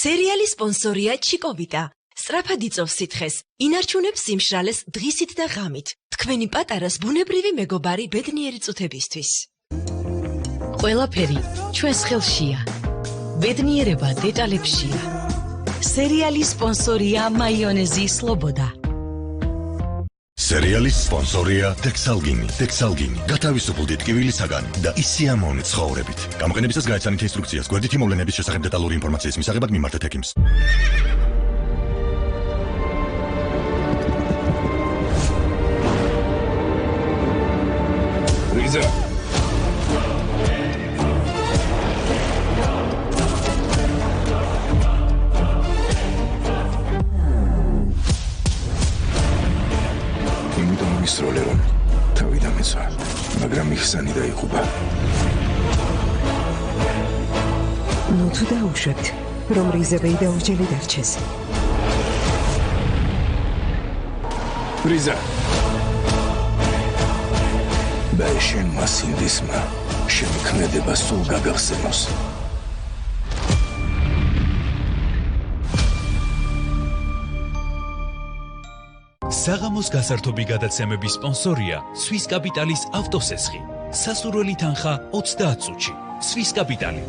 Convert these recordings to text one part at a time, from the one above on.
სერიალის სპონსორია ჩიკოვიტა. სწრაფად იწოვს სითხეს, ინარჩუნებს სიმშრალეს დღისით და ღამით. თქვენი პატარას ბუნებრივი მეგობარი ბედნიერი წუთებისთვის. ყველაფერი ჩვენს ხელშია. ბედნიერება დეტალებშია. სერიალის სპონსორია მაიონეზი სლობოდა. სერიალის სპონსორია ტექსალგინი. ტექსალგინი გათავისუფლდით ტკივილისაგან და ისიამოვნეთ ცხოვრებით. გამოყენებისას გაეცანით ინსტრუქციას. გვერდითი მოვლენების შესახებ დეტალური ინფორმაციის მისაღებად მიმართეთ ექიმს. რიზა ისროლე რომ თავი დამეცვა, მაგრამ იხსანი დაიღუპა. ნუ თუ დაუშვებთ, რომ რიზებეი დაუჯელი დარჩეს. რიზა და შენ მასინდისმა შემქმედება სულ გაგახსენოს. საღამოს გასართობი გადაცემების სპონსორია სვის კაპიტალის ავტოსესხი. სასურველი თანხა 30 წუთში. სვის კაპიტალი.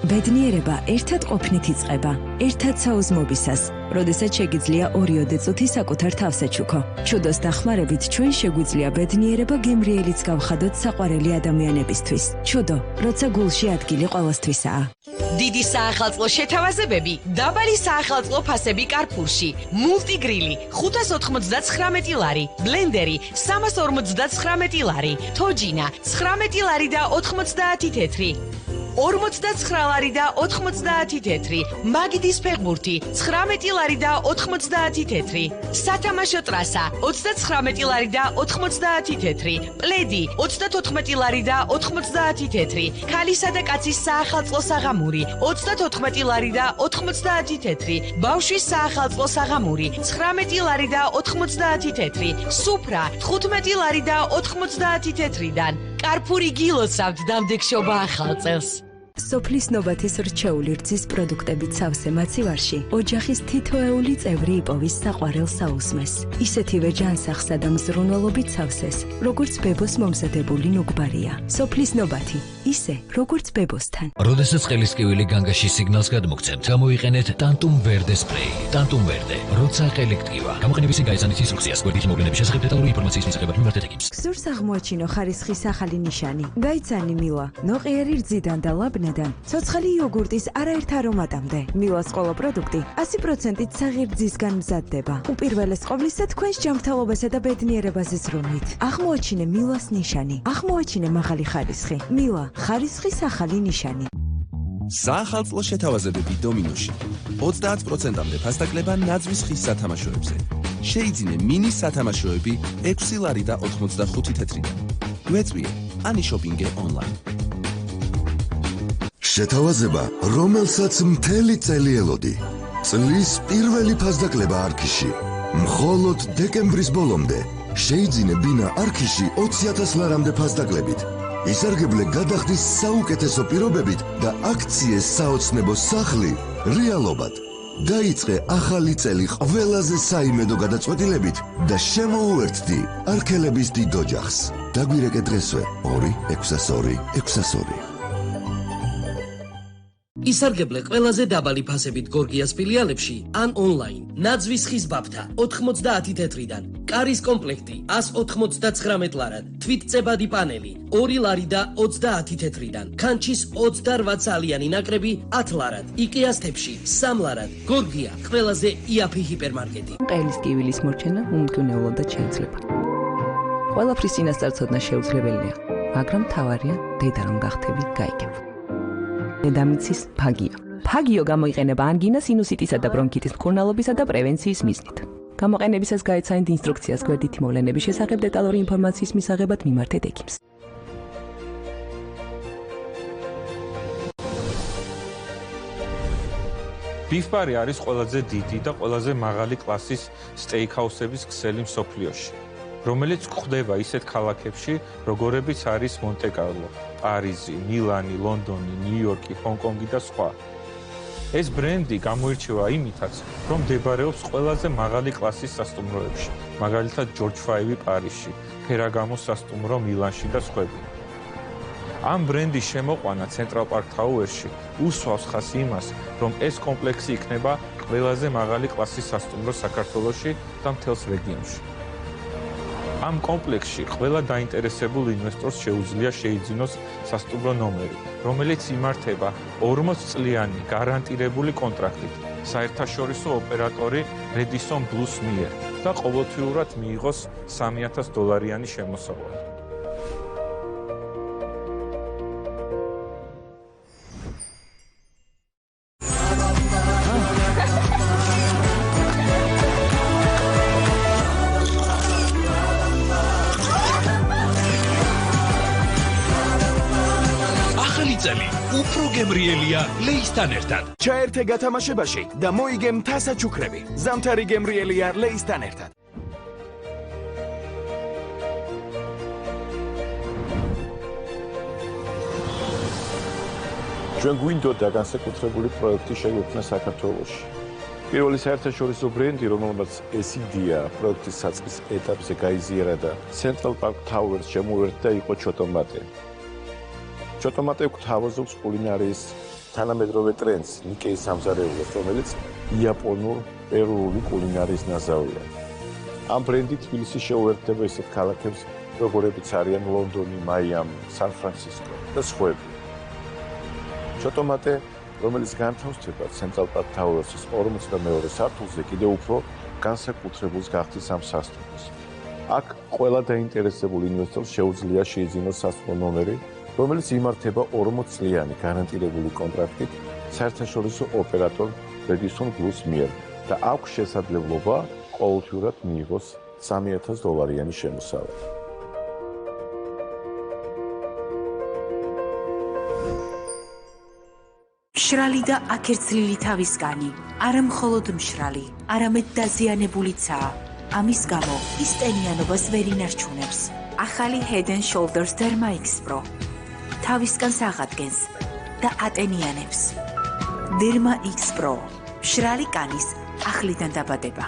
ბედნიერება ერთად ყოფნით იწყება, ერთად საუზმობისას, როდესაც შეგიძლია 2 წუთი საკუთარ თავს ეჩუქო. ჩუდოს დახმარებით ჩვენ შეგვიძლია ბედნიერება გემრიელიც გავხადოთ საყვარელი ადამიანებისთვის. ჩუდო, როცა გულში ადგილი ყველასთვისაა. დიდი საახალწლო შეთავაზებები, დაბალი საახალწლო ფასები კარფურში, მულტიგრილი 599 ლარი, ბლენდერი 359 ლარი, თოჯინა 19 ლარი და 90 თეთრი. 49 ლარი და 90 თეთრი, მაგიდის ფეხბურთი 19 ლარი და 90 თეთრი, სათამაშო ტრასა 39 ლარი და 90 თეთრი, პლედი 34 ლარი და 90 თეთრი, ქალისა და კაცის საახალწლო საღამური 34 ლარი და 90 თეთრი, ბავშვის საახალწლო საღამური 19 ლარი და 90 თეთრი, სუფრა 15 ლარი და 90 თეთრიდან. კარფური გილოცავთ დამდეგშობა ახალწელს. სოფლის ნობათის რჩეული რძის პროდუქტებით სავსე მაცივარში ოჯახის თითოეული წევრი იპოვის საყვარელ საუზმეს. ისეთივე ჯანსაღსა და მზრუნველობით სავსეს, როგორც ბებოს მომზადებული ნუგბარია. სოფლის ნობათი, ისე როგორც ბებოსთან. როდესაც ყელისკივილი განგაში სიგნალს გადმოგცემთ, გამოიყენეთ ტანტუმ ვერდე სპრეი. ტანტუმ ვერდე, როცა ყელი გტკივა. გამოყენებისას გაეცანით ინსტრუქციას. გვერდითი მოვლენების შესახებ დეტალური ინფორმაციის მისაღებად მიმართეთ ექიმს. გსურს აღმოაჩინო ხარისხის ახალი ნიშანი. გაიცანი მილა, ნოყიერი რძიდან და ლაბნედან, ცოცხალი იოგურტის არაერთ არომატამდე. მილას ყველა პროდუქტი 100%-ით საღირრძისგან მზადდება. უპირველეს ყოვლისა თქვენს ჯანმრთელობასა და ბედნიერებაზე ზრუნვით. აღმოაჩინე მილას ნიშანი. აღმოაჩინე მაღალი ხარისხი. მილა, ხარისხის ახალი ნიშანი. საახალწლო შეთავაზებები დომინოში 30%-მდე ფასდაკლება ნაძვის ხის სათამაშოებზე. შეიძინე მინის სათამაშოები 6 ლარი და 85 თეთრიდან. გვეწვიე ანიშოპინგე ონლაინ. შეთავაზება, რომელსაც მთელი წელი ელოდი. წლის პირველი ფასდაკლება არქიში. მხოლოდ დეკემბრის ბოლომდე შეიძინე ბინა არქიში 20,000 ლარამდე ფასდაკლებით. ისარგებლე გადახდის საუკეთესო პირობებით და აქციეს საოცნებო სახლი რეალობად. დაიწყე ახალი წელი ყველაზე საიმედო გადაწყვეტილებით და შემოუერთდი არქელების დიდ ოჯახს. დაგვირეკე დღესვე 2-602-602. ისარგებლე ყველაზე დაბალი ფასებით გორგიას ფილიალებში ან ონლაინ. ნაძვის ხის ბაფთა 90 თეთრიდან, კარის კომპლექტი 199 ლარად, თვითწებადი პანელი 2 ლარი და 30 თეთრიდან, ქანჩის 28 ცალიანი ნაკრები 10 ლარად, იკეას თებში 3 ლარად. გორგია, ყველაზე იაფი ჰიპერმარკეტი. ყელისკივილის მორჩენა უმდგენელობად შეიძლება. ყველაფრის წინასწარ შეუძლებელია, მაგრამ თავარია დედა რომ გახდები გაიგებ. დედამიწის ფაგიო. ფაგიო გამოიყენება ანგინა, სინუსიტისა და ბრონქიტის მკურნალობისა და პრევენციის მიზნით. გამოყენებისას გაეცანით ინსტრუქციას. გვერდითი მოვლენების შესახებ დეტალური ინფორმაციის მისაღებად მიმართეთ ექიმს. ბიფბარი არის ყველაზე დიდი და ყველაზე მაღალი კლასის სტეიქჰაუსების ქსელი მსოფლიოში. რომელიც გვხვდება ისეთ ქალაქებში, როგორებიც არის მონტე-კარლო, პარიზი, მილანი, ლონდონი, ნიუ-იორკი, ჰონკონგი და სხვა. ეს ბრენდი გამოირჩევა იმითაც, რომ მდებარეობს ყველაზე მაღალი კლასის სასტუმროებში, მაგალითად ჯორჯ ფაივი პარიზში, ფერაგამოს სასტუმრო მილანში და სხვები. ამ ბრენდის შემოყვანა ცენტრალ პარკ თაუერში უსვავს ხაზს იმას, რომ ეს კომპლექსი იქნება ყველაზე მაღალი კლასის სასტუმრო საქართველოში და მთელს რეგიონში. ამ კომპლექსში ყველა დაინტერესებულ ინვესტორს შეუძლია შეიძინოს სასტუმრო ნომერი, რომელიც იმართება 40 წლიანი გარანტირებული კონტრაქტით საერთაშორისო ოპერატორი Radisson Blu's მიერ და ყოველთვიურად მიიღოს $3,000 შემოსავალი. უფრო გემრიელია ლეისთან ერთად. ჩაერთე გათამაშებაში და მოიგე მთასაჩუქრები. ზამთარი გემრიელია ლეისთან ერთად. ჩვენ გვინდოდა განსაკუთრებული პროექტი შეგვექმნა საქართველოში. პირველი საერთაშორისო ბრენდი, რომელმაც ეს იდეა პროექტის საწყის ეტაპზე გაიზიარა და Central Park Towers შემოერთდა, იყო ჩოტომატე. ჩოტომატე გვთავაზობს კულინარიის თანამედროვე ტრენდს, ნიკეის სამზარეულოს, რომელიც იაპონურ პერუული კულინარიის ნაზავია. ამ ბრენდი თბილისში შეუერთდება ისეთ ქალაქებს, როგორებიც არიან ლონდონი, მაიამი, სან-ფრანცისკო და სხვები. ჩოტომატე, რომელიც განთავსდება Central Park Towers-ის 42 სართულზე, კიდევ უფრო განსაკუთრებულს გახდის ამ სასტუმროს. აქ ყველა დაინტერესებულ ინვესტორს შეუძლია შეიძინოს სასტუმრო ნომერი, რომელიც იმართება 40 წლიანი გარანტირებული კონტრაქტით საერთაშორისო ოპერატორ Radisson Blu's მიერ და აქვს შესაძლებლობა ყოველთვიურად მიიღოს $3,000 შემოსავალი. მშრალი და აკერცლილი თავისგანი, არა მხოლოდ მშრალი, არამედ დაზიანებულიცაა. ამის გამო ის ტენიანობას ვერ ინარჩუნებს. ახალი Head and Shoulders Derma X Pro თავისგანს აღადგენს და ატენიანებს. Derma X Pro მშრალი კანის ახლიდან დაბადება.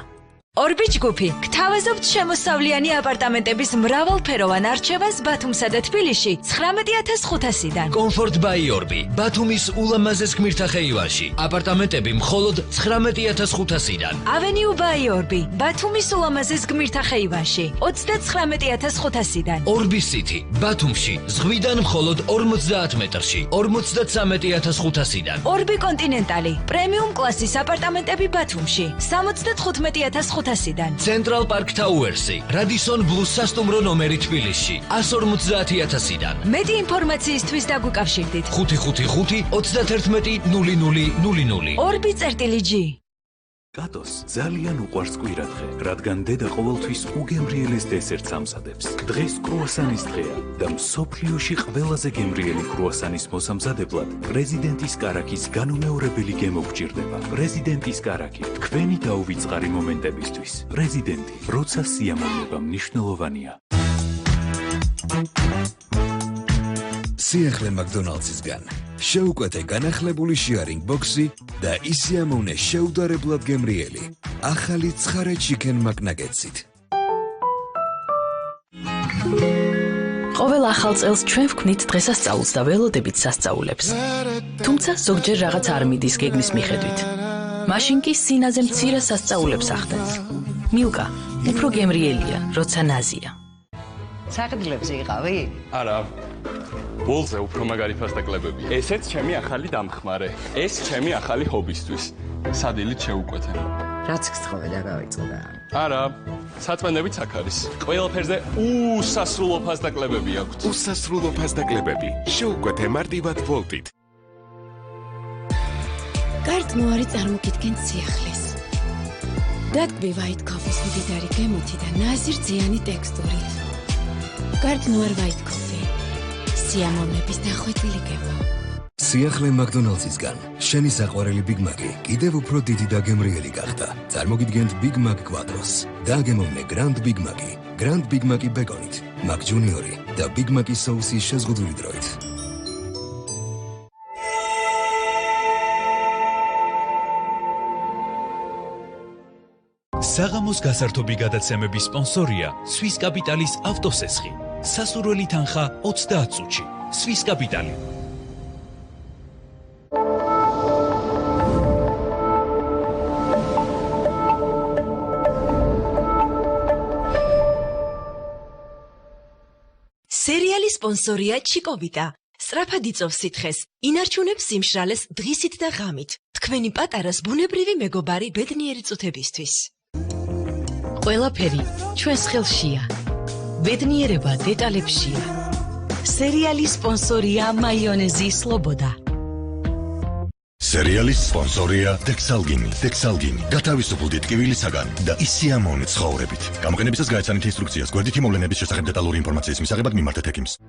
ორბი ჯგუფი გთავაზობთ შემოსავლიანი აპარტამენტების მრავალფეროვან არჩევას ბათუმსა და თბილისში 19,500-დან. Comfort by ორბი ბათუმის ულამაზეს გმირთა ხეივანში. აპარტამენტები მხოლოდ 19,500-დან. Avenue by ორბი ბათუმის ულამაზეს გმირთა ხეივანში 39,500-დან. ორბი City ბათუმში ზღვიდან მხოლოდ 50 მეტრში 53,500-დან. ორბი კონტინენტალი პრემიუმ კლასის აპარტამენტები ბათუმში 75,500-დან. Central Park Towers-ი, Radisson Blu's სასტუმრო ნომერი თბილისში 150,000-დან. მეტი ინფორმაციისთვის დაგვიკავშირდით. 555 31 0000. ორბი.g კატოს ძალიან უყვარს კვირადღე, რადგან დედა ყოველთვის უგემრიელეს დესერტს ამზადებს. დღეს კრუასანის დღეა და მსოფლიოში ყველაზე გემრიელი კრუასანის მოსამზადებლად პრეზიდენტის კარაქის განუმეორებელი გემო გჭირდება. პრეზიდენტის კარაქი, თქვენი დაუვიწყარი მომენტებისთვის. პრეზიდენტი, როცა სიამოვნება მნიშვნელოვანია. სიახლე მაკდონალდსისგან შეუკვეთე განახლებული შეარინგ ბოქსი და ისიამოვნე შეუდარებლად გემრიელი ახალი ცხარე ჩიკენ მაკნაგეტსით. ყოველ ახალ წელს ჩვენ ვქმნით დღესასწაულს და ველოდებით სასწაულებს. თუმცა ზოგჯერ რაღაც არ მიდის გეგმის მიხედვით. მაშინ კი სინაზე მცირე სასწაულებს ახდენს. მილკა უფრო გემრიელია, როცა ნაზია. საყიდლებზე იყავი? არა. ბოლზე უფრო მაგარი ფასტაკლებებია. ესეც ჩემი ახალი დამხმარე. ეს ჩემი ახალი ჰობისთვის. სადილით შეუკვეთე. რაც გწხოვე და გავიწყდა. არა, საწმენდებით აქ არის. ყველაფერზე უსასრულო ფასტაკლებები აქვთ. უსასრულო ფასტაკლებები. შეუკვეთე მარტივად ვოლტით. კარტნუარი წარმოგიდგენთ სიახლეს. დადგმი white coffee-ის მდიდარი გემოთი და ნაზირწიანი ტექსტურით. კარტნუარ white coffee. სიამოვნების დახვეწილი გემო. სიახლე მაკდონალდსისგან შენი საყვარელი ბიგ მაკი კიდევ უფრო დიდი და გემრიელი გახდა. წარმოგიდგენთ ბიგ მაკ კვადროს. დააგემოვნე გრანდ ბიგ მაკი, გრანდ ბიგ მაკი ბეკონით, მაკ ჯუნიორი და ბიგ მაკი соуსის შეზღუდული დროით. საღამოს გასართობი გადაცემების სპონსორია სვის კაპიტალის ავტოსესხი. სასურველი თანხა 30 წუთში. სვის კაპიტალი. სერიალის სპონსორია ჩიკოვიტა. სწრაფად იწოვს სითხეს, ინარჩუნებს სიმშრალეს დღისით და ღამით. თქვენი პატარას ბუნებრივი მეგობარი ბედნიერი წუთებისთვის. ყველაფერი ჩვენს ხელშია. ბედნიერება დეტალებშია. სერიალის სპონსორია მაიონეზი სლობოდა. სერიალის სპონსორია დექსალგინი. დექსალგინი გათავისუფლდით ტკივილისაგან და ისიამოვნეთ ცხოვრებით. გამოყენებისას გაეცანით ინსტრუქციას. გვერდითი მოვლენების შესახებ დეტალური ინფორმაციის მისაღებად მიმართეთ ექიმს.